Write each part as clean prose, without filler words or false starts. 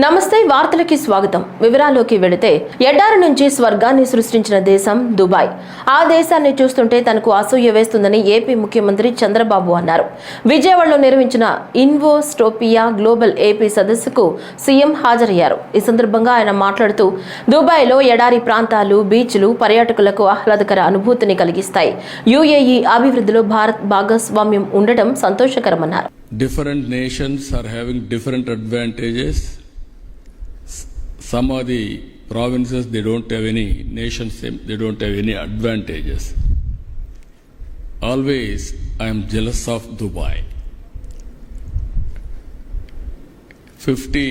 నమస్తే వార్తలకి స్వాగతం. వివరాల్లోకి వెళితే ఎడారి నుంచి స్వర్గాన్ని సృష్టించిన దేశం దుబాయ్. ఆ దేశాన్ని చూస్తుంటే తనకు అసూయ వేస్తుందని ఏపీ ముఖ్యమంత్రి చంద్రబాబు అన్నారు. విజయవాడలో నిర్వహించిన ఇన్వోస్టోపియా గ్లోబల్ ఏపీ సదస్సుకు సీఎం హాజరయ్యారు. ఈ సందర్భంగా ఆయన మాట్లాడుతూ దుబాయ్లో ఎడారి ప్రాంతాలు, బీచ్లు పర్యాటకులకు ఆహ్లాదకర అనుభూతిని కలిగిస్తాయి. యుఏఈ అభివృద్ధిలో భారత్ భాగస్వామ్యం ఉండటం సంతోషకరమన్నారు. Different nations are having different advantages. Some of the provinces, they don't have any nations, they don't have any advantages. Always I am jealous of Dubai. 50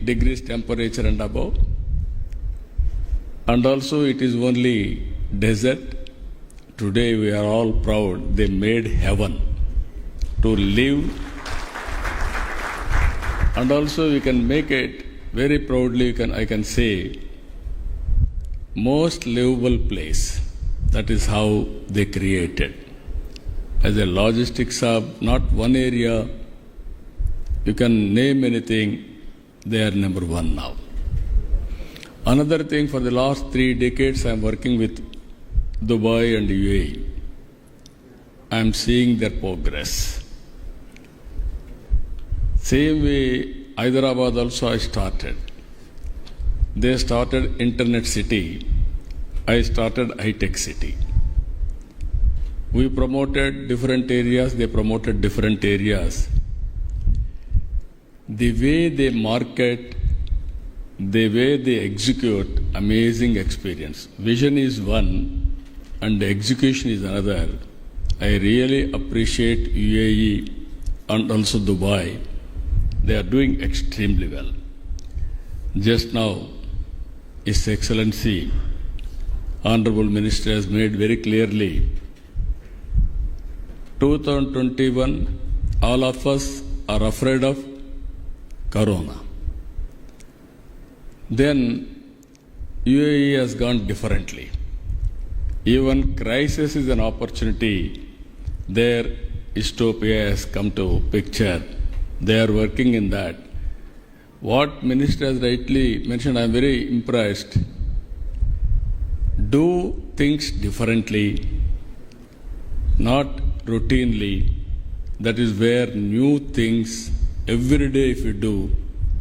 degrees temperature and above, and also it is only desert. Today we are all proud they made heaven to live, and also we can make it very proudly. I can say most livable place. That is how they created. As a logistics hub, not one area, you can name anything, they are number one now. Another thing, for the last 3 decades I am working with Dubai and UAE. I am seeing their progress. Same way, Hyderabad also I started. They started internet city. I started high-tech city. We promoted different areas, they promoted different areas. The way they market, the way they execute, amazing experience. Vision is one and execution is another. I really appreciate UAE and also Dubai. They are doing extremely well. Just now, His Excellency, Honorable Minister has made very clearly, 2021, all of us are afraid of Corona. Then UAE has gone differently. Even crisis is an opportunity. Their Istopia has come to picture. They are working in that. What Minister has rightly mentioned, I am very impressed. Do things differently, not routinely. That is where new things, every day if you do,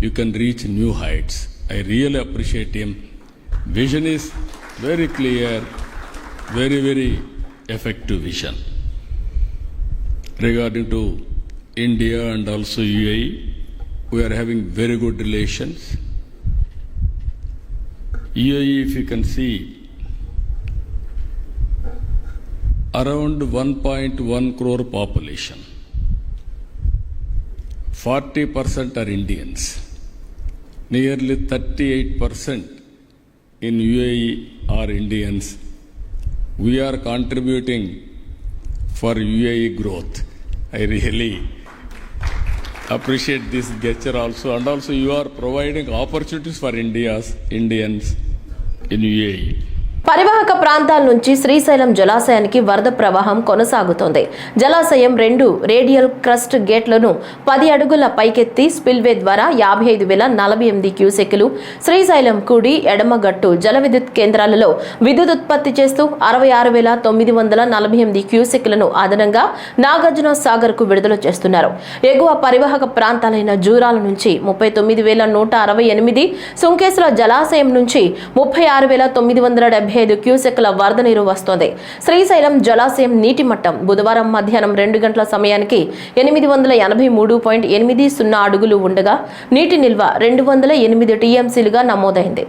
you can reach new heights. I really appreciate him. Vision is very clear, very, very effective vision. Regarding to India and also UAE, we are having very good relations. UAE, if you can see, around 1.1 crore population. 40% are Indians. Nearly 38% in UAE are Indians. We are contributing for UAE growth. I really appreciate this gesture also, and also you are providing opportunities for Indians in UAE. పరివాహక ప్రాంతాల నుంచి శ్రీశైలం జలాశయానికి వరద ప్రవాహం కొనసాగుతోంది. జలాశయం 2 radial crust గేట్లను 10 అడుగుల పైకెత్తి స్పిల్వే ద్వారా 55,048 క్యూసెక్కులు శ్రీశైలం కుడి ఎడమగట్టు జల విద్యుత్ కేంద్రాలలో విద్యుత్ ఉత్పత్తి చేస్తూ 66,948 క్యూసెక్కులను అదనంగా నాగార్జున సాగర్ కు విడుదల చేస్తున్నారు. ఎగువ పరివాహక ప్రాంతాలైన జూరాల నుంచి 39,168, సుంకేశ్వర జలాశయం నుంచి 36,975 క్యూసెక్ల వరద నీరు వస్తోంది. శ్రీశైలం జలాశయం నీటి మట్టం బుధవారం మధ్యాహ్నం 2 గంటల సమయానికి 883.80 అడుగులు ఉండగా నీటి నిల్వ 208 టీఎంసీలుగా నమోదైంది.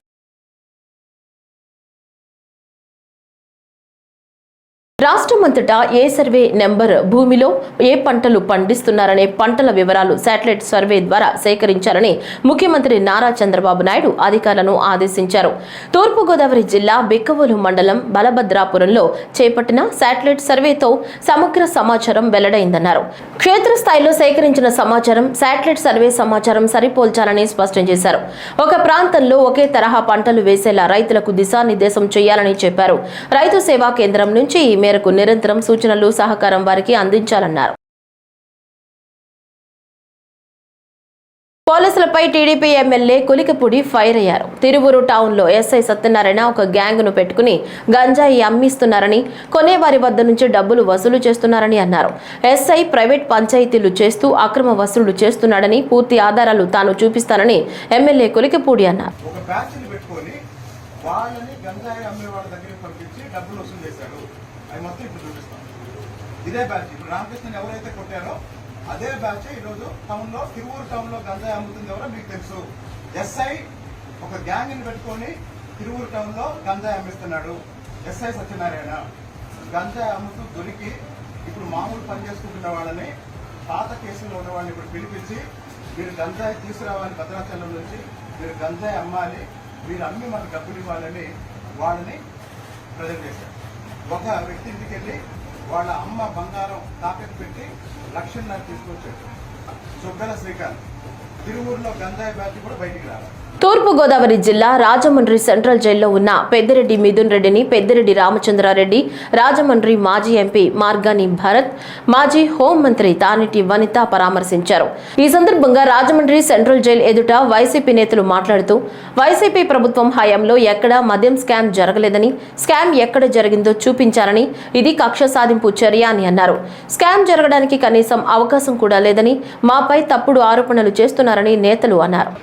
రాష్ట్రమంతటా ఏ సర్వే నెంబర్ భూమిలో ఏ పంటలు పండిస్తున్నారనే పంటల వివరాలు శాటిలైట్ సర్వే ద్వారా సేకరించాలని ముఖ్యమంత్రి నారా చంద్రబాబు నాయుడు అధికారులను ఆదేశించారు. తూర్పుగోదావరి జిల్లా బిక్కవోలు మండలం బలభద్రాపురంలో చేపట్టిన శాటిలైట్ సర్వేతో సమగ్ర సమాచారం వెల్లడైందన్నారు. క్షేత్రస్థాయిలో సేకరించిన సమాచారం శాటిలైట్ సర్వే సమాచారం సరిపోల్చాలని స్పష్టం చేశారు. ఒక ప్రాంతంలో ఒకే తరహా పంటలు వేసేలా రైతులకు దిశానిర్దేశం చేయాలని చెప్పారు. రైతు సేవా కేంద్రం నుంచి ఈ మేరకు నిరంతరం సూచనలు సహకారం వారికి అందించాలన్నారు. పోలీసులపై టీడీపీ ఎమ్మెల్యే కులికపూడి ఫైర్ అయ్యారు. తిరువూరు టౌన్లో ఎస్ఐ సత్యనారాయణ ఒక గ్యాంగ్ను పెట్టుకుని గంజాయి అమ్మిస్తున్నారని, కొనేవారి వద్ద నుంచి డబ్బులు వసూలు చేస్తున్నారని అన్నారు. ఎస్ఐ ప్రైవేట్ పంచాయతీలు చేస్తూ అక్రమ వసూలు చేస్తున్నాడని, పూర్తి ఆధారాలు తాను చూపిస్తానని ఎమ్మెల్యే కులికపూడి అన్నారు. అదే బ్యాచ్ ఈరోజు టౌన్ లో తిరువూరు టౌన్ లో గంజాయి అమ్ముతుంది ఎవరో మీకు తెలుసు. ఎస్ఐ ఒక గ్యాంగ్ ని పెట్టుకొని తిరువూరు టౌన్ లో గంజాయి అమ్మిస్తున్నాడు. ఎస్ఐ సత్యనారాయణ గంజాయి అమ్ముతూ దొరికి ఇప్పుడు మామూలు పని చేసుకుంటున్న వాళ్ళని, పాత కేసుల్లో ఉన్న వాళ్ళని ఇప్పుడు పిలిపించి మీరు గంజాయి తీసుకురావాలి, భద్రాచలం నుంచి మీరు గంజాయి అమ్మాలి, మీరు అమ్మి మాకు డబ్బులు ఇవ్వాలని వాళ్ళని ప్రజెంట్ చేశారు. ఒక వ్యక్తి ఇంటికి వెళ్ళి వాళ్ళ అమ్మ బంగారం తాకట్టు పెట్టి లక్షన్నర తీసుకొచ్చాడు. సుబ్బల శ్రీకాంత్ తిరువూరులో గంజాయి బ్యాచ్ కూడా బయటికి రావాలి. తూర్పు గోదావరి జిల్లా రాజమండ్రి సెంట్రల్ జైల్లో ఉన్న పెద్దిరెడ్డి మిథున్ రెడ్డిని పెద్దిరెడ్డి రామచంద్రారెడ్డి, రాజమండ్రి మాజీ ఎంపీ మార్గాని భరత్, మాజీ హోంమంత్రి తానేటి వనిత పరామర్శించారు. ఈ సందర్భంగా రాజమండ్రి సెంట్రల్ జైలు ఎదుట వైసీపీ నేతలు మాట్లాడుతూ, వైసీపీ ప్రభుత్వం హయాంలో ఎక్కడా మద్యం స్కామ్ జరగలేదని, స్కామ్ ఎక్కడ జరిగిందో చూపించారని, ఇది కక్ష సాధింపు చర్య అని అన్నారు. స్కామ్ జరగడానికి కనీసం అవకాశం కూడా లేదని, మాపై తప్పుడు ఆరోపణలు చేస్తున్నారని నేతలు అన్నారు.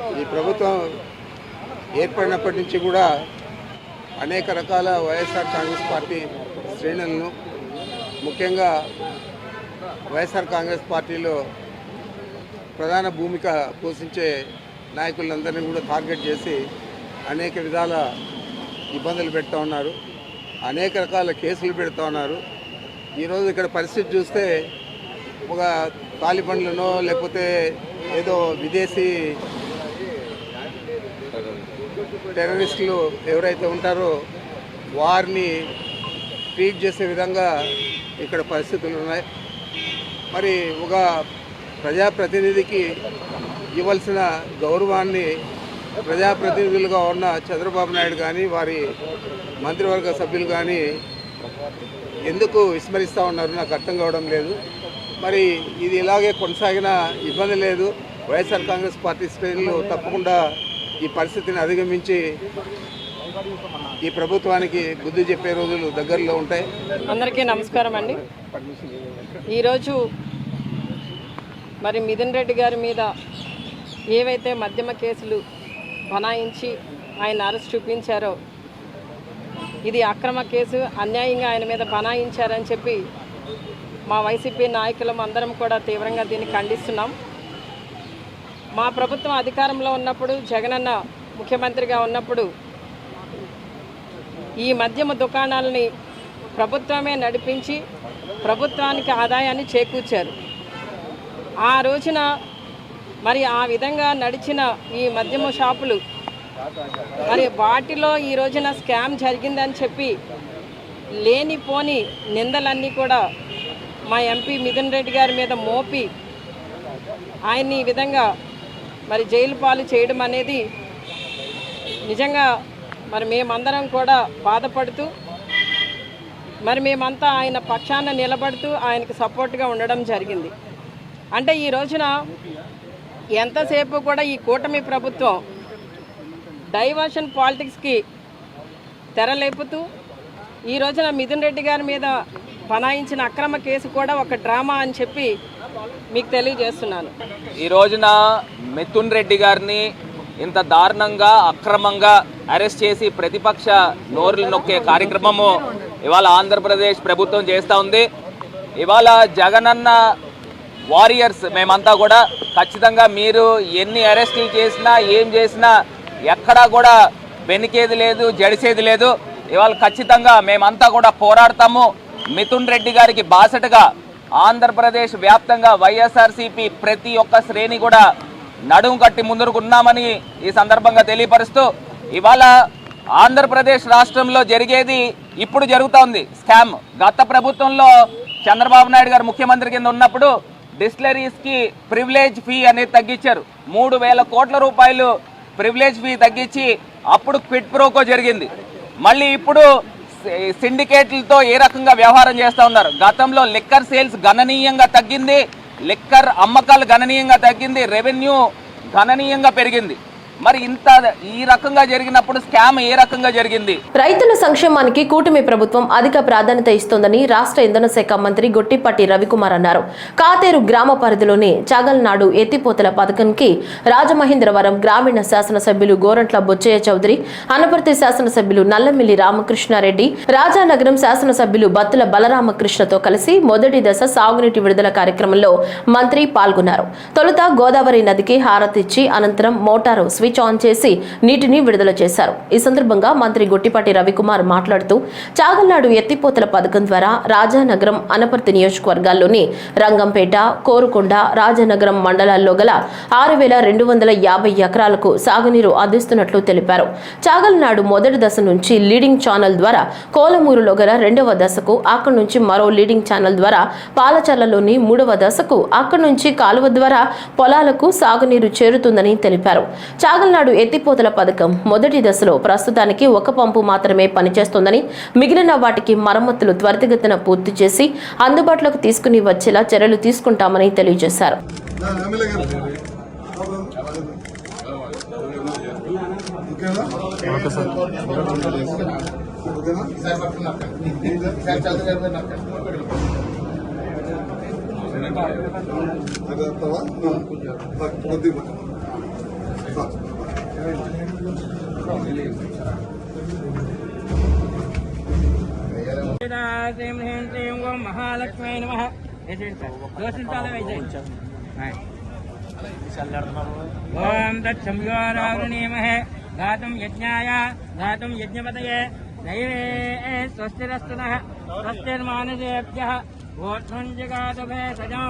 ఏర్పడినప్పటి నుంచి కూడా అనేక రకాల వైఎస్ఆర్ కాంగ్రెస్ పార్టీ శ్రేణులను, ముఖ్యంగా వైఎస్ఆర్ కాంగ్రెస్ పార్టీలో ప్రధాన భూమిక పోషించే నాయకులందరినీ కూడా టార్గెట్ చేసి అనేక విధాల ఇబ్బందులు పెడుతూ ఉన్నారు, అనేక రకాల కేసులు పెడుతూ ఉన్నారు. ఈరోజు ఇక్కడ పరిస్థితి చూస్తే ఒక తాలిబన్లనో లేకపోతే ఏదో విదేశీ టెర్రరిస్టులు ఎవరైతే ఉంటారో వారిని ట్రీట్ చేసే విధంగా ఇక్కడ పరిస్థితులు ఉన్నాయి. మరి ఒక ప్రజాప్రతినిధికి ఇవ్వాల్సిన గౌరవాన్ని ప్రజాప్రతినిధులుగా ఉన్న చంద్రబాబు నాయుడు కానీ వారి మంత్రివర్గ సభ్యులు కానీ ఎందుకు విస్మరిస్తూ ఉన్నారు నాకు అర్థం కావడం లేదు. మరి ఇది ఇలాగే కొనసాగిన ఇబ్బంది లేదు. వైఎస్ఆర్ కాంగ్రెస్ పార్టీ శ్రేణులు తప్పకుండా ఈ పరిస్థితిని అధిగమించి ఈ ప్రభుత్వానికి బుద్ధి చెప్పే రోజులు దగ్గరలో ఉంటాయి. అందరికీ నమస్కారం అండి. ఈరోజు మరి మిథున్ రెడ్డి గారి మీద ఏవైతే మద్యమ కేసులు బనాయించి ఆయన అరెస్ట్ చూపించారో ఇది అక్రమ కేసు, అన్యాయంగా ఆయన మీద బనాయించారని చెప్పి మా వైసీపీ నాయకులం అందరం కూడా తీవ్రంగా దీన్ని ఖండిస్తున్నాం. మా ప్రభుత్వం అధికారంలో ఉన్నప్పుడు, జగనన్న ముఖ్యమంత్రిగా ఉన్నప్పుడు ఈ మద్యమ దుకాణాలని ప్రభుత్వమే నడిపించి ప్రభుత్వానికి ఆదాయాన్ని చేకూర్చారు. ఆ రోజున మరి ఆ విధంగా నడిచిన ఈ మద్యమ షాపులు మరి వాటిలో ఈ రోజున స్కామ్ జరిగిందని చెప్పి లేనిపోని నిందలన్నీ కూడా మా ఎంపీ మిథున్ రెడ్డి గారి మీద మోపి ఆయన్ని ఈ విధంగా మరి జైలు పాలు చేయడం అనేది నిజంగా మరి మేమందరం కూడా బాధపడుతూ మరి మేమంతా ఆయన పక్షాన నిలబడుతూ ఆయనకు సపోర్ట్గా ఉండడం జరిగింది. అంటే ఈ రోజున ఎంతసేపు కూడా ఈ కూటమి ప్రభుత్వం డైవర్షన్ పాలిటిక్స్కి తెరలేపుతూ ఈ రోజున మిథున్ రెడ్డి గారి మీద బనాయించిన అక్రమ కేసు కూడా ఒక డ్రామా అని చెప్పి మీకు తెలియజేస్తున్నాను. ఈ రోజున మిథున్ రెడ్డి గారిని ఇంత దారుణంగా అక్రమంగా అరెస్ట్ చేసి ప్రతిపక్ష నోరులు నొక్కే కార్యక్రమము ఇవాళ ఆంధ్రప్రదేశ్ ప్రభుత్వం చేస్తూ ఉంది. ఇవాళ జగనన్న వారియర్స్ మేమంతా కూడా ఖచ్చితంగా మీరు ఎన్ని అరెస్టులు చేసినా ఏం చేసినా ఎక్కడా కూడా వెనికేది లేదు, జడిసేది లేదు. ఇవాళ ఖచ్చితంగా మేమంతా కూడా పోరాడతాము. మిథున్ రెడ్డి గారికి బాసటగా ఆంధ్రప్రదేశ్ వ్యాప్తంగా వైఎస్ఆర్సీపీ ప్రతి ఒక్క శ్రేణి కూడా నడుము కట్టి ముందుకున్నామని ఈ సందర్భంగా తెలియపరుస్తూ ఇవాళ ఆంధ్రప్రదేశ్ రాష్ట్రంలో జరిగేది ఇప్పుడు జరుగుతూ ఉంది స్కామ్. గత ప్రభుత్వంలో చంద్రబాబు నాయుడు గారు ముఖ్యమంత్రి కింద ఉన్నప్పుడు డిస్టిలరీస్కి ప్రివిలేజ్ ఫీ అనేది తగ్గించారు. 3,000 కోట్ల రూపాయలు ప్రివిలేజ్ ఫీ తగ్గించి అప్పుడు క్విడ్ ప్రోకో జరిగింది. మళ్ళీ ఇప్పుడు సిండికేట్లతో ఏ రకంగా వ్యవహారం చేస్తూ ఉన్నారు. గతంలో లిక్కర్ సేల్స్ గణనీయంగా తగ్గింది, లిక్కర్ అమ్మకాలు గణనీయంగా తగ్గింది, రెవెన్యూ గణనీయంగా పెరిగింది. మరి ఇంత ఈ రకంగా జరిగినప్పుడు స్కామ్ ఏ రకంగా జరిగింది? రైతుల సంక్షేమానికి కూటమి ప్రభుత్వం అధిక ప్రాధాన్యత ఇస్తోందని రాష్ట్ర ఇంధన శాఖ మంత్రి గొట్టిపాటి రవికుమార్ అన్నారు. కాతేరు గ్రామ పరిధిలోని చాగల్నాడు ఎత్తిపోతల పథకంకి రాజమహేంద్రవరం గ్రామీణ శాసనసభ్యులు గోరంట్ల బొచ్చయ్య చౌదరి, అనపర్తి శాసనసభ్యులు నల్లమిల్లి రామకృష్ణారెడ్డి, రాజానగరం శాసనసభ్యులు బత్తుల బలరామకృష్ణతో కలిసి మొదటి దశ సాగునీటి విడుదల కార్యక్రమంలో మంత్రి పాల్గొన్నారు. తొలుత గోదావరి నదికి హారతిచ్చి అనంతరం మోటారు స్విచ్ ఆన్ చేసి నీటిని విడుదల చేశారు. ఈ సందర్భంగా మంత్రి గొట్టిపాటి రవికుమార్ మాట్లాడుతూ చాగల్నాడు ఎత్తిపోతల పథకం ద్వారా రాజానగరం, అనపర్తి నియోజకవర్గాల్లోని రంగంపేట, కోరుకొండ, రాజానగరం మండలాల్లో గల 6,250 ఎకరాలకు సాగునీరు అందిస్తున్నట్లు తెలిపారు. చాగల్నాడు మొదటి దశ నుంచి లీడింగ్ ఛానల్ ద్వారా కోలమూరులో గల 2వ దశకు, అక్కడి నుంచి మరో లీడింగ్ ఛానల్ ద్వారా పాలచర్లలోని 3వ దశకు, అక్కడి నుంచి కాలువ ద్వారా పొలాలకు సాగునీరు చేరుతుందని తెలిపారు. చాగల్నాడు ఎత్తిపోతల పథకం మొదటి దశలో ప్రస్తుతానికి 1 పంపు మాత్రమే పనిచేస్తోందని, మిగిలిన వాటికి మరమ్మతులు త్వరితగతిన పూర్తి చేసి అందుబాటులోకి తీసుకుని వచ్చేలా చర్యలు తీసుకుంటామని తెలియజేశారు. महालक्ष्मी नमः ओम दक्षम्योरावृणीमहे गातुं यज्ञाय गातुं यज्ञपतये दैवे स्वस्तिरस्तु नः स्वस्तिर्मानसेभ्यः ओष्ठुञ्जगातभेषजो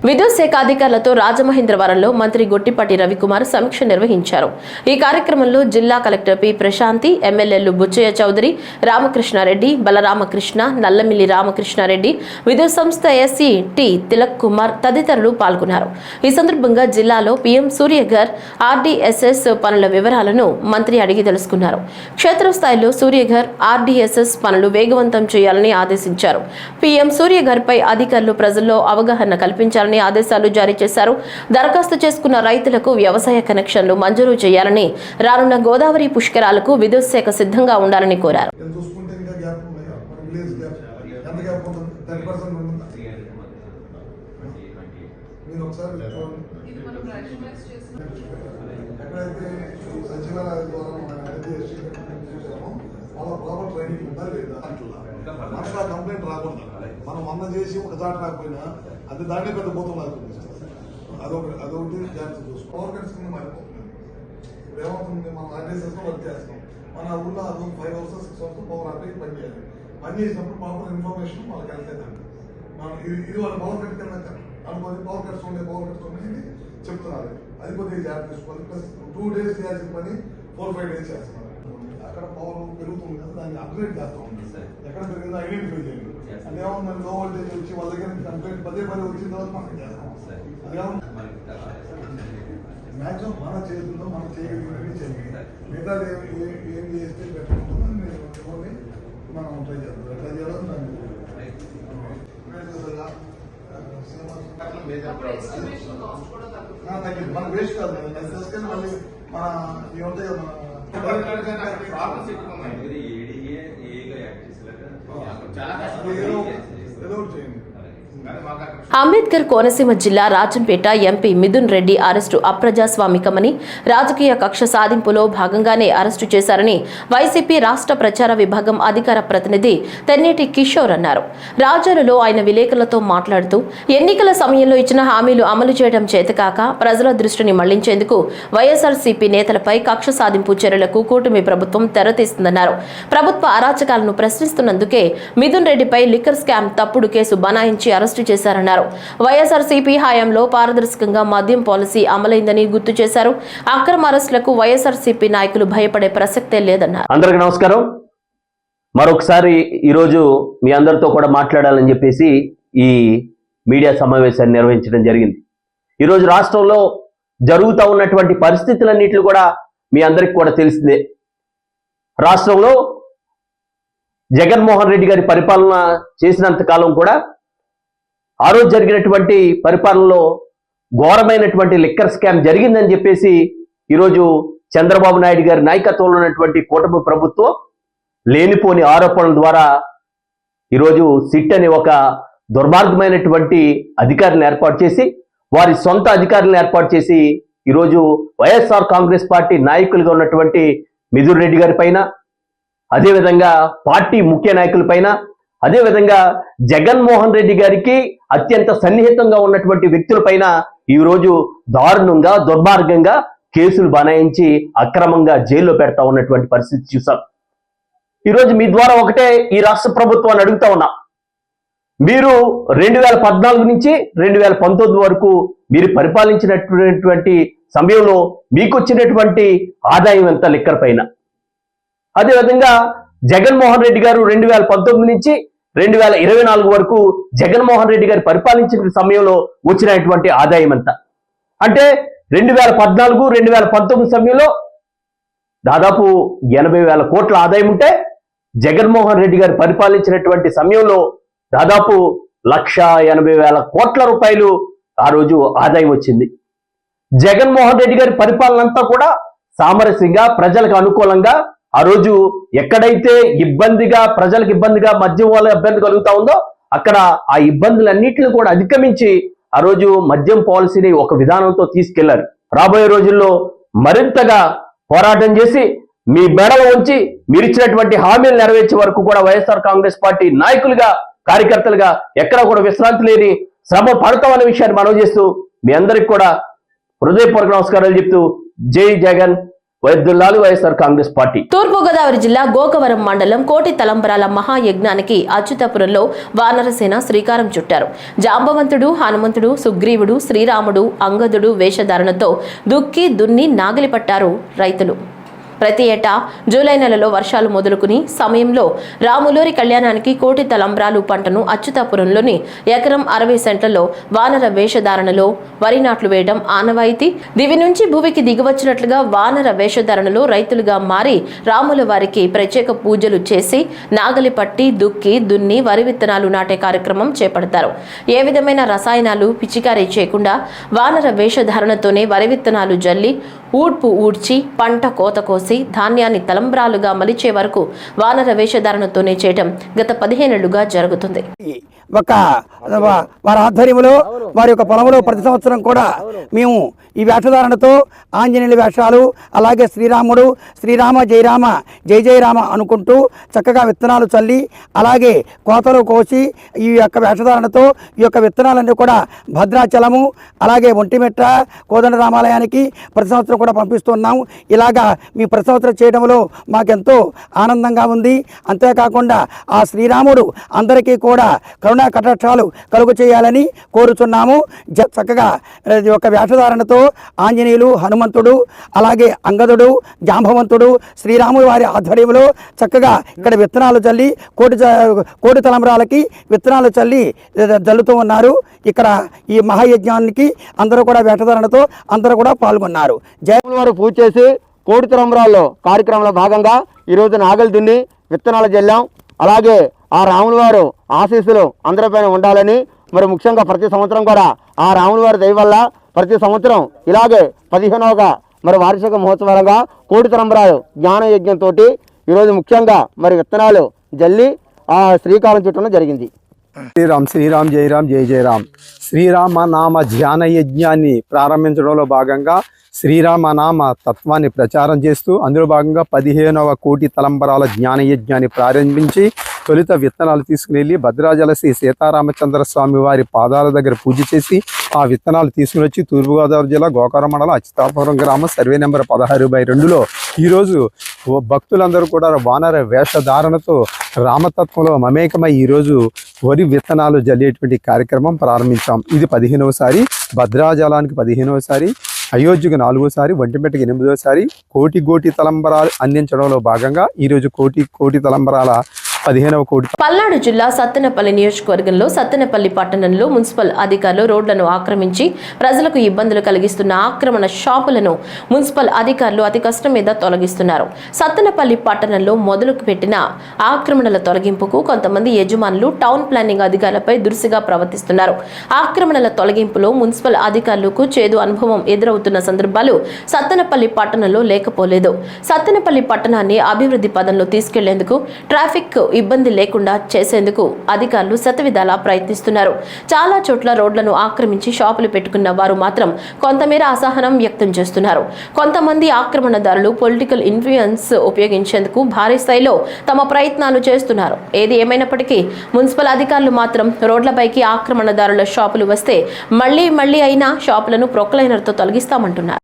విద్యుత్ శాఖ అధికారులతో రాజమహేంద్రవరంలో మంత్రి గొట్టిపాటి రవికుమార్ సమీక్ష నిర్వహించారు. ఈ కార్యక్రమంలో జిల్లా కలెక్టర్ పి ప్రశాంతి, ఎమ్మెల్యేలు బుచ్చయ్య చౌదరి, రామకృష్ణారెడ్డి, బలరామకృష్ణ, నల్లమిల్లి రామకృష్ణారెడ్డి, విద్యుత్ సంస్థ ఎస్సీ టి తిలక్ కుమార్ తదితరులు పాల్గొన్నారు. ఈ సందర్భంగా జిల్లాలో పీఎం సూర్యఘర్, ఆర్డీఎస్ఎస్ పనుల వివరాలను మంత్రి అడిగి తెలుసుకున్నారు. క్షేత్రస్థాయిలో సూర్యఘర్, ఆర్డీఎస్ఎస్ పనులు వేగవంతం చేయాలని ఆదేశించారు. పీఎం సూర్యఘర్ పై అధికారులు ప్రజల్లో అవగాహన కల్పించాలని ఆదేశాలు జారీ చేశారు. దరఖాస్తు చేసుకున్న రైతులకు వ్యవసాయ కనెక్షన్లు మంజూరు చేయాలని, రానున్న గోదావరి పుష్కరాలకు విద్యుత్ శాఖ సిద్ధంగా ఉండాలని కోరారు. కంప్లైంట్ రాకుండా మనం అన్న చేసి ఒక దాటి రాకపోయినా అది దాన్ని పెద్ద భూతం అవుతుంది. అదొకటి జాగ్రత్త చూసుకో. పవర్ కట్స్ కింద మారిపోతుంది. ఇప్పుడు ఏమవుతుంది, మనం ఆర్డీఎస్ఎస్ వర్క్ చేస్తాం. మన ఊళ్ళో అది 5 hours 6 hours పవర్ ఆపి పని చేయాలి. పని చేసినప్పుడు ప్రాపర్ ఇన్ఫర్మేషన్ వాళ్ళకి వెళ్తాయండి. మనం ఇది వాళ్ళ పవర్ కట్ కింద అనుకోని పవర్ కట్స్ ఉన్నాయి చెప్తున్నారు. అది కొద్దిగా జాగ్రత్త తీసుకోవాలి. ప్లస్ 2 days చేయాల్సిన పని 4-5 days చేస్తున్నారు. అక్కడ పవర్ పెరుగుతుంది కదా, దాన్ని అప్గ్రేడ్ చేస్తూ ఉంటుంది. ఎక్కడ పెరిగిందో ఐడెంటిఫై చేయండి. అదేమన్నా లో వోల్టేజ్ వచ్చి వాళ్ళ దగ్గర కంప్లైంట్ పదే వచ్చిన తర్వాత మనం చేస్తాం. అదేమన్నా మ్యాక్సిమం మన చేతుల్లో మనం చేయగలిగినవి చేయాలి. మిగతా ఏం చేస్తే బెటర్ ఉంటుందని మనం ట్రై చేస్తాం. ఎట్లా చేయాలో తగ్గింది. మన వేస్ట్ కాదు, తీసుకొని మళ్ళీ మన ఏముంటాయి కదా అంబేద్కర్ కోనసీమ జిల్లా రాజంపేట ఎంపీ మిథున్ రెడ్డి అరెస్టు అప్రజాస్వామికమని, రాజకీయ కక్ష సాధింపులో భాగంగానే అరెస్టు చేశారని వైసీపీ రాష్ట్ర ప్రచార విభాగం అధికార ప్రతినిధి తెన్నేటి కిషోర్ అన్నారు. రాజాలలో ఆయన విలేకరులతో మాట్లాడుతూ ఎన్నికల సమయంలో ఇచ్చిన హామీలు అమలు చేయడం చేతకాక ప్రజల దృష్టిని మళ్లించేందుకు వైఎస్ఆర్సీపీ నేతలపై కక్ష సాధింపు చర్యలకు కూటమి ప్రభుత్వం తెరతీస్తుందన్నారు. ప్రభుత్వ అరాచకాలను ప్రశ్నిస్తున్నందుకే మిథున్ రెడ్డిపై లిక్కర్ స్కామ్ తప్పుడు కేసు బనాయించి అరెస్టు చేశారన్నారు. వైఎస్ఆర్సీపీ హయాంలో పారదర్శకంగా మద్యం పాలసీ అమలైందని గుర్తు చేశారు. అక్రమ అరెస్టులకు వైఎస్ఆర్సీపీ నాయకులు భయపడే ప్రసక్తే లేదన్నారు. అందరికీ నమస్కారం. మరొకసారి ఈరోజు మీ అందరితో కూడా మాట్లాడాలని చెప్పేసి ఈ మీడియా సమావేశాన్ని నిర్వహించడం జరిగింది. ఈరోజు రాష్ట్రంలో జరుగుతూ ఉన్నటువంటి పరిస్థితులన్నింటినీ కూడా మీ అందరికీ కూడా తెలిసిందే. రాష్ట్రంలో జగన్మోహన్ రెడ్డి గారి పరిపాలన చేసినంత కాలం కూడా ఆ రోజు జరిగినటువంటి పరిపాలనలో ఘోరమైనటువంటి లిక్కర్ స్కామ్ జరిగిందని చెప్పేసి ఈరోజు చంద్రబాబు నాయుడు గారి నాయకత్వంలో ఉన్నటువంటి కూటమి ప్రభుత్వం లేనిపోని ఆరోపణల ద్వారా ఈరోజు సిట్ అనే ఒక దుర్మార్గమైనటువంటి అధికారులను ఏర్పాటు చేసి వారి సొంత అధికారులను ఏర్పాటు చేసి ఈరోజు వైఎస్ఆర్ కాంగ్రెస్ పార్టీ నాయకులుగా ఉన్నటువంటి మిథున్ రెడ్డి గారి పైన, అదేవిధంగా పార్టీ ముఖ్య నాయకుల పైన, అదేవిధంగా జగన్మోహన్ రెడ్డి గారికి అత్యంత సన్నిహితంగా ఉన్నటువంటి వ్యక్తుల పైన ఈరోజు దారుణంగా దుర్మార్గంగా కేసులు బనాయించి అక్రమంగా జైల్లో పెడతా ఉన్నటువంటి పరిస్థితి చూసాం. ఈరోజు మీ ద్వారా ఒకటే ఈ రాష్ట్ర ప్రభుత్వాన్ని అడుగుతా ఉన్నా, మీరు 2014 నుంచి 2019 వరకు మీరు పరిపాలించినటువంటి సమయంలో మీకు వచ్చినటువంటి ఆదాయం ఎంత లిక్కర్ పైన? అదేవిధంగా జగన్మోహన్ రెడ్డి గారు 2019 నుంచి 2024 వరకు జగన్మోహన్ రెడ్డి గారు పరిపాలించిన సమయంలో వచ్చినటువంటి ఆదాయం ఎంత? అంటే 2014, 2019 సమయంలో దాదాపు 80,000 కోట్ల ఆదాయం ఉంటే జగన్మోహన్ రెడ్డి గారు పరిపాలించినటువంటి సమయంలో దాదాపు 1,80,000 కోట్ల రూపాయలు ఆ రోజు ఆదాయం వచ్చింది. జగన్మోహన్ రెడ్డి గారి పరిపాలన అంతా కూడా సామరస్యంగా ప్రజలకు అనుకూలంగా ఆ రోజు ఎక్కడైతే ప్రజలకు ఇబ్బందిగా మద్యం వల్ల ఇబ్బంది కలుగుతా ఉందో అక్కడ ఆ ఇబ్బందులన్నింటినీ కూడా అధిగమించి ఆ రోజు మద్యం పాలసీని ఒక విధానంతో తీసుకెళ్లారు. రాబోయే రోజుల్లో మరింతగా పోరాటం చేసి మీ మెడలో ఉంచి మీరిచ్చినటువంటి హామీలు నెరవేర్చే వరకు కూడా వైఎస్ఆర్ కాంగ్రెస్ పార్టీ నాయకులుగా, కార్యకర్తలుగా ఎక్కడ కూడా విశ్రాంతి లేని శ్రమ పడతామనే విషయాన్ని మనవి చేస్తూ మీ అందరికి కూడా హృదయపూర్వక నమస్కారాలు చెప్తూ జై జగన్, వైద్యుల్లాలు వైఎస్ఆర్ కాంగ్రెస్ పార్టీ. తూర్పుగోదావరి జిల్లా గోకవరం మండలం కోటి తలంబరాల మహాయజ్ఞానికి అచ్యుతాపురంలో వానరసేన శ్రీకారం చుట్టారు. జాంబవంతుడు, హనుమంతుడు, సుగ్రీవుడు, శ్రీరాముడు, అంగదుడు వేషధారణతో దుక్కి దున్ని నాగలి పట్టారు రైతులు. ప్రతి ఏటా జూలై నెలలో వర్షాలు మొదలుకుని సమయంలో రాములూరి కళ్యాణానికి కోటి తలంబ్రాలు పంటను అచ్యుతాపురంలోని ఎకరం 60 సెంట్లలో వానర వేషధారణలో వరి నాట్లు వేయడం ఆనవాయితీ. దివి నుంచి భూమికి దిగివచ్చినట్లుగా వానర వేషధారణలో రైతులుగా మారి రాముల వారికి ప్రత్యేక పూజలు చేసి నాగలి పట్టి దుక్కి దున్ని వరి విత్తనాలు నాటే కార్యక్రమం చేపడతారు. ఏ విధమైన రసాయనాలు పిచికారీ చేయకుండా వానర వేషధారణతోనే వరి విత్తనాలు జల్లి ఊడ్పు ఊడ్చి పంట కోత కోసి ధాన్యాన్ని తలంబ్రాలుగా మలిచే వరకు వానర వేషధారణతోనే చేయడం గత 15 ఏళ్లుగా జరుగుతుంది. వారి ఆధ్వర్యంలో వారి యొక్క పొలంలో ప్రతి సంవత్సరం కూడా మేము ఈ వేషధారణతో ఆంజనేయుల వేషాలు, అలాగే శ్రీరాముడు, శ్రీరామ జయరామ జయ జయరామ అనుకుంటూ చక్కగా విత్తనాలు చల్లి అలాగే కోతలు కోసి ఈ యొక్క వేషధారణతో ఈ యొక్క విత్తనాలన్నీ కూడా భద్రాచలము అలాగే ఒంటిమిట్ట కోదండ రామాలయానికి ప్రతి సంవత్సరం కూడా పంపిస్తున్నాము. ఇలాగా మీ ప్రతి సంవత్సరం చేయడంలో మాకెంతో ఆనందంగా ఉంది. అంతేకాకుండా ఆ శ్రీరాముడు అందరికీ కూడా కరుణా కటాక్షాలు కలుగు చేయాలని కోరుచున్నాము. చక్కగా ఈ యొక్క వేషధారణతో ఆంజనేయులు, హనుమంతుడు, అలాగే అంగదుడు, జాంబవంతుడు, శ్రీరాముడు వారి ఆధ్వర్యంలో చక్కగా ఇక్కడ విత్తనాలు చల్లి కోటి తలంబ్రాలకి విత్తనాలు చల్లి జల్లుతూ ఉన్నారు. ఇక్కడ ఈ మహాయజ్ఞానికి అందరూ కూడా వేషధారణతో అందరూ కూడా పాల్గొన్నారు. జయముల వారు పూజ చేసి కోటి తలంబ్రాల్లో కార్యక్రమంలో భాగంగా ఈరోజు నాగలి దున్ని విత్తనాలు జల్లాం. అలాగే ఆ రాముల వారు ఆశీస్సులు అందరిపైన ఉండాలని, మరి ముఖ్యంగా ప్రతి సంవత్సరం కూడా ఆ రాముల వారి దయ వల్ల ప్రతి సంవత్సరం ఇలాగే 15వ మరి వార్షిక మహోత్సవంగా కోటి తలంబ్రాలు జ్ఞాన యజ్ఞంతో ఈరోజు ముఖ్యంగా మరి విత్తనాలు జల్లి ఆ శ్రీకారం చుట్టడం జరిగింది. శ్రీరామ్ శ్రీరామ్ జయరామ్ జయ జయరామ్. శ్రీరామ నామ ధ్యాన యజ్ఞాన్ని ప్రారంభించడంలో భాగంగా శ్రీరామ నామ తత్వాన్ని ప్రచారం చేస్తూ అందులో భాగంగా 15వ కోటి తలంబరాల జ్ఞాన యజ్ఞాన్ని ప్రారంభించి తొలుత విత్తనాలు తీసుకుని వెళ్ళి భద్రాచల శ్రీ సీతారామచంద్ర స్వామి వారి పాదాల దగ్గర పూజ చేసి ఆ విత్తనాలు తీసుకుని వచ్చి తూర్పుగోదావరి జిల్లా గోకవరం మండలం అచ్యుతాపురం గ్రామం సర్వే నెంబర్ 16/2లో ఈరోజు భక్తులందరూ కూడా వానర వేషధారణతో రామతత్వంలో మమేకమై ఈరోజు వరి విత్తనాలు జల్లేటువంటి కార్యక్రమం ప్రారంభించాం. ఇది 15వసారి, భద్రాచలానికి 15వసారి, అయోధ్యకు 4వసారి, ఒంటిమిట్టకి 8వసారి కోటి తలంబరాలు అందించడంలో భాగంగా ఈరోజు కోటి తలంబరాల 15వ కోటి. పల్నాడు జిల్లా సత్తెనపల్లి నియోజకవర్గంలో సత్తెనపల్లి పట్టణంలో మున్సిపల్ అధికారులు రోడ్లను ఆక్రమించి ప్రజలకు ఇబ్బందులు కలిగిస్తున్న ఆక్రమణ షాపులను మున్సిపల్ అధికారులు అతి కష్టం మీద తొలగిస్తున్నారు. సత్తెనపల్లి పట్టణంలో మొదలుకు పెట్టిన ఆక్రమణల తొలగింపుకు కొంతమంది యజమానులు టౌన్ ప్లానింగ్ అధికారులపై దురుసుగా ప్రవర్తిస్తున్నారు. ఆక్రమణల తొలగింపులో మున్సిపల్ అధికారులకు చేదు అనుభవం ఎదురవుతున్న సందర్భాలు సత్తెనపల్లి పట్టణంలో లేకపోలేదు. సత్తెనపల్లి పట్టణాన్ని అభివృద్ధి పదంలో తీసుకెళ్లేందుకు ట్రాఫిక్ ఇబ్బంది లేకుండా చేసేందుకు అధికారులు శతవిధాలా ప్రయత్నిస్తున్నారు. చాలా చోట్ల రోడ్లను ఆక్రమించి షాపులు పెట్టుకున్న వారు మాత్రం కొంతమేర అసహనం వ్యక్తం చేస్తున్నారు. కొంతమంది ఆక్రమణదారులు పొలిటికల్ ఇన్ఫ్లుయెన్స్ ఉపయోగించేందుకు భారీ స్థాయిలో తమ ప్రయత్నాలు చేస్తున్నారు. ఏది ఏమైనప్పటికీ మున్సిపల్ అధికారులు మాత్రం రోడ్లపైకి ఆక్రమణదారుల షాపులు వస్తే మళ్లీ అయినా షాపులను ప్రొక్లైనర్తో తొలగిస్తామంటున్నారు.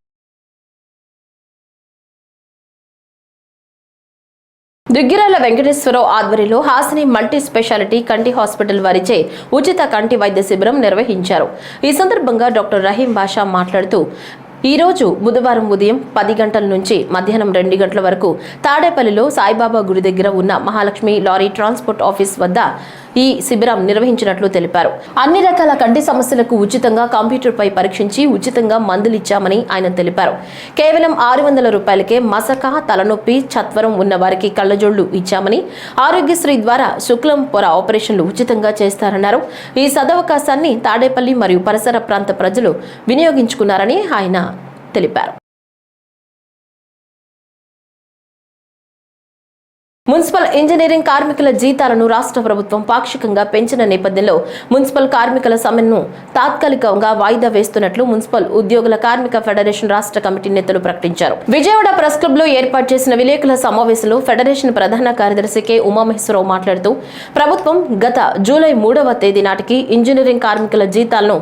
దుగ్గిరాల వెంకటేశ్వరరావు ఆధ్వర్యంలో హాసిని మల్టీ స్పెషాలిటీ కంటి హాస్పిటల్ వారిచే ఉచిత కంటి వైద్య శిబిరం నిర్వహించారు. ఈ సందర్భంగా డాక్టర్ రహీం బాషా మాట్లాడుతూ ఈ రోజు బుధవారం ఉదయం 10 గంటల నుంచి మధ్యాహ్నం 2 గంటల వరకు తాడేపల్లిలో సాయిబాబా గుడి దగ్గర ఉన్న మహాలక్ష్మి లారీ ట్రాన్స్పోర్ట్ ఆఫీస్ వద్ద ఈ శిబిరం నిర్వహించినట్లు తెలిపారు. అన్ని రకాల కంటి సమస్యలకు ఉచితంగా కంప్యూటర్పై పరీక్షించి ఉచితంగా మందులు ఇచ్చామని ఆయన తెలిపారు. కేవలం 600 రూపాయలకే మసక, తలనొప్పి, చత్వరం ఉన్న వారికి కళ్లజోళ్లు ఇచ్చామని, ఆరోగ్యశ్రీ ద్వారా శుక్లం పొర ఆపరేషన్లు ఉచితంగా చేస్తారన్నారు. ఈ సదవకాశాన్ని తాడేపల్లి మరియు పరిసర ప్రాంత ప్రజలు వినియోగించుకున్నారని ఆయన తెలిపారు. మున్సిపల్ ఇంజనీరింగ్ కార్మికుల జీతాలను రాష్ట్ర ప్రభుత్వం పాక్షికంగా పెంచిన నేపథ్యంలో మున్సిపల్ కార్మికుల సమ్మెను తాత్కాలికంగా వాయిదా వేస్తున్నట్లు మున్సిపల్ ఉద్యోగుల కార్మిక ఫెడరేషన్ రాష్ట్ర కమిటీ నేతలు ప్రకటించారు. విజయవాడ ప్రెస్ క్లబ్ లో ఏర్పాటు చేసిన విలేకరుల సమావేశంలో ఫెడరేషన్ ప్రధాన కార్యదర్శి కె ఉమామహేశ్వరరావు మాట్లాడుతూ ప్రభుత్వం గత జూలై 3వ తేదీ నాటికి ఇంజనీరింగ్ కార్మికుల జీతాలను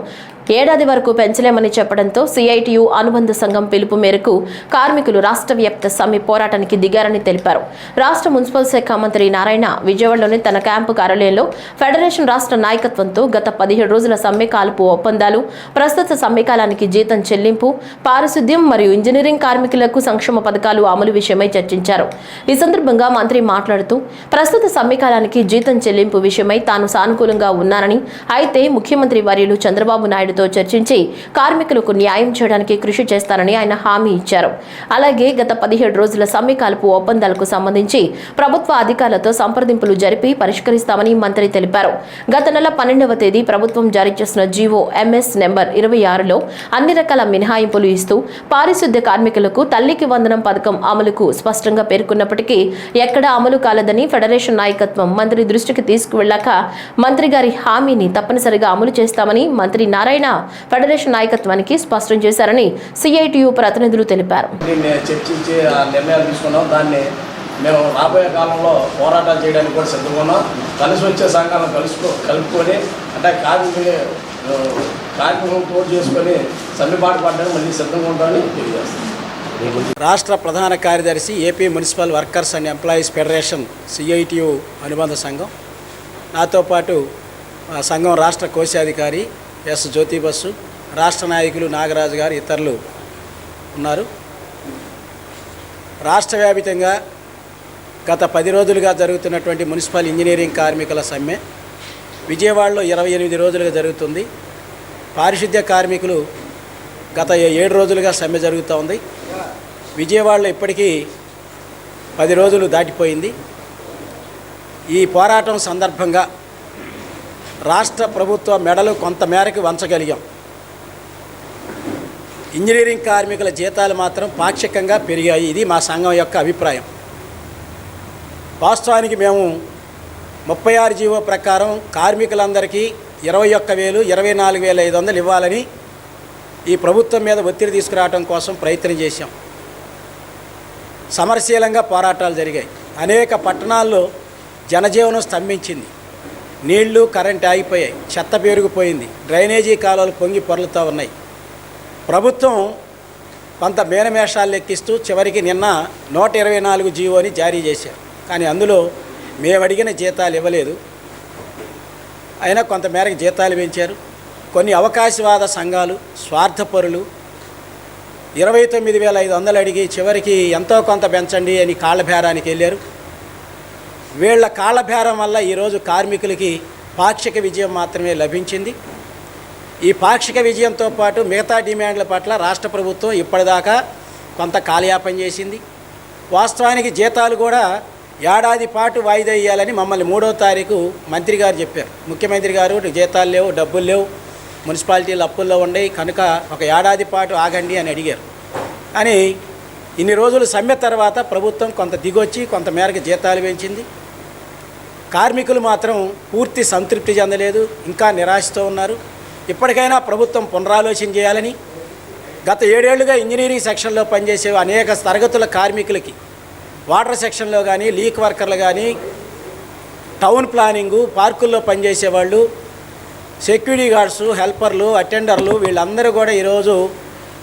ఏడాది వరకు పెంచలేమని చెప్పడంతో సిఐటియు అనుబంధ సంఘం పిలుపు మేరకు కార్మికులు రాష్ట్ర వ్యాప్త సమ్మె పోరాటానికి దిగారని తెలిపారు. రాష్ట్ర మున్సిపల్ శాఖ మంత్రి నారాయణ విజయవాడలోని తన క్యాంపు కార్యాలయంలో ఫెడరేషన్ రాష్ట్ర నాయకత్వంతో గత 17 రోజుల సమ్మె కాల్పు ఒప్పందాలు, ప్రస్తుత సమ్మె కాలానికి జీతం చెల్లింపు, పారిశుద్ధ్యం మరియు ఇంజనీరింగ్ కార్మికులకు సంక్షేమ పథకాలు అమలు విషయమై చర్చించారు. ఈ సందర్భంగా మంత్రి మాట్లాడుతూ ప్రస్తుత సమ్మె కాలానికి జీతం చెల్లింపు విషయమై తాను సానుకూలంగా ఉన్నానని, అయితే ముఖ్యమంత్రి వర్యులు చంద్రబాబు నాయుడు చర్చించి కార్మికులకు న్యాయం చేయడానికి కృషి చేస్తారని ఆయన హామీ ఇచ్చారు. అలాగే గత 17 రోజుల సమ్మె కాల్పు ఒప్పందాలకు సంబంధించి ప్రభుత్వ అధికారులతో సంప్రదింపులు జరిపి పరిష్కరిస్తామని మంత్రి తెలిపారు. గత నెల 12వ తేదీ ప్రభుత్వం జారీ చేసిన జీవో ఎంఎస్ నెంబర్ 26లో అన్ని రకాల మినహాయింపులు ఇస్తూ పారిశుద్ధ్య కార్మికులకు తల్లికి వందనం పథకం అమలుకు స్పష్టంగా పేర్కొన్నప్పటికీ ఎక్కడా అమలు కాలేదని ఫెడరేషన్ నాయకత్వం మంత్రి దృష్టికి తీసుకువెళ్లాక మంత్రి గారి హామీని తప్పనిసరిగా అమలు చేస్తామని మంత్రి నారాయణ ఫెడరేషన్ నాయకత్వానికి స్పష్టం చేశారని సిఐటియు ప్రతినిధులు తెలిపారు. చర్చించి నిర్ణయాలు తీసుకున్నాం. దాన్ని మేము రాబోయే కాలంలో పోరాటాలు చేయడానికి కూడా సిద్ధంగా ఉన్నాం. కలిసి వచ్చే సంఘాలను కలుపుకొని అంటే కార్మికులను తోడు చేసుకొని సమ్మెబాటు పడడానికి మళ్ళీ సిద్ధంగా ఉంటామని తెలియజేస్తాం. రాష్ట్ర ప్రధాన కార్యదర్శి AP municipal workers and employees federation CITU అనుబంధ సంఘం, నాతో పాటు సంఘం రాష్ట్ర కోశాధికారి ఎస్ జ్యోతి బస్సు, రాష్ట్ర నాయకులు నాగరాజు గారు, ఇతరులు ఉన్నారు. రాష్ట్ర వ్యాపితంగా గత 10 రోజులుగా జరుగుతున్నటువంటి మున్సిపల్ ఇంజనీరింగ్ కార్మికుల సమ్మె విజయవాడలో 28 రోజులుగా జరుగుతుంది. పారిశుద్ధ్య కార్మికులు గత 7 రోజులుగా సమ్మె జరుగుతూ ఉంది. విజయవాడలో ఇప్పటికీ 10 రోజులు దాటిపోయింది. ఈ పోరాటం సందర్భంగా రాష్ట్ర ప్రభుత్వ మెడలు కొంత మేరకు వంచగలిగాం. ఇంజనీరింగ్ కార్మికుల జీతాలు మాత్రం పాక్షికంగా పెరిగాయి. ఇది మా సంఘం యొక్క అభిప్రాయం. వాస్తవానికి మేము 36 జీవో ప్రకారం కార్మికులందరికీ 21,000, 24,500 ఇవ్వాలని ఈ ప్రభుత్వం మీద ఒత్తిడి తీసుకురావడం కోసం ప్రయత్నం చేశాం. సమరశీలంగా పోరాటాలు జరిగాయి. అనేక పట్టణాల్లో జనజీవనం స్తంభించింది. నీళ్లు, కరెంట్ ఆగిపోయాయి. చెత్త పెరిగిపోయింది. డ్రైనేజీ కాలువలు పొంగి పొరలుతూ ఉన్నాయి. ప్రభుత్వం కొంత మేనమేషాలు లెక్కిస్తూ చివరికి నిన్న 124 జీవోని జారీ చేశారు. కానీ అందులో మేము అడిగిన జీతాలు ఇవ్వలేదు. అయినా కొంత మేరకు జీతాలు పెంచారు. కొన్ని అవకాశవాద సంఘాలు, స్వార్థపరులు 29,500 అడిగి చివరికి ఎంతో కొంత పెంచండి అని కాళ్ళ బేరానికి వెళ్ళారు. వీళ్ళ కాళ్ళబేరం వల్ల ఈరోజు కార్మికులకి పాక్షిక విజయం మాత్రమే లభించింది. ఈ పాక్షిక విజయంతో పాటు మిగతా డిమాండ్ల పట్ల రాష్ట్ర ప్రభుత్వం ఇప్పటిదాకా కొంత కాలయాపన చేసింది. వాస్తవానికి జీతాలు కూడా ఏడాది పాటు వాయిదా వేయాలని మమ్మల్ని 3వ తారీఖు మంత్రి గారు చెప్పారు. ముఖ్యమంత్రి గారు జీతాలు లేవు, డబ్బులు లేవు, మున్సిపాలిటీలు అప్పుల్లో ఉన్నాయి కనుక ఒక ఏడాది పాటు ఆగండి అని అడిగారు. కానీ ఇన్ని రోజులు సమ్మె తర్వాత ప్రభుత్వం కొంత దిగొచ్చి కొంత మేరకు జీతాలు పెంచింది. కార్మికులు మాత్రం పూర్తి సంతృప్తి చెందలేదు, ఇంకా నిరాశతో ఉన్నారు. ఇప్పటికైనా ప్రభుత్వం పునరాలోచన చేయాలని, గత 7 ఏళ్లుగా ఇంజనీరింగ్ సెక్షన్లో పనిచేసే అనేక తరగతుల కార్మికులకి వాటర్ సెక్షన్లో కానీ, లీక్ వర్కర్లు కానీ, టౌన్ ప్లానింగు, పార్కుల్లో పనిచేసేవాళ్ళు, సెక్యూరిటీ గార్డ్స్, హెల్పర్లు, అటెండర్లు వీళ్ళందరూ కూడా ఈరోజు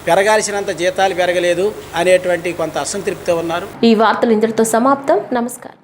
పెరగాల్సినంత జీతాలు పెరగలేదు అనేటువంటి కొంత అసంతృప్తితో ఉన్నారు. ఈ వార్తలు ఇంతటితో సమాప్తం. నమస్కారం.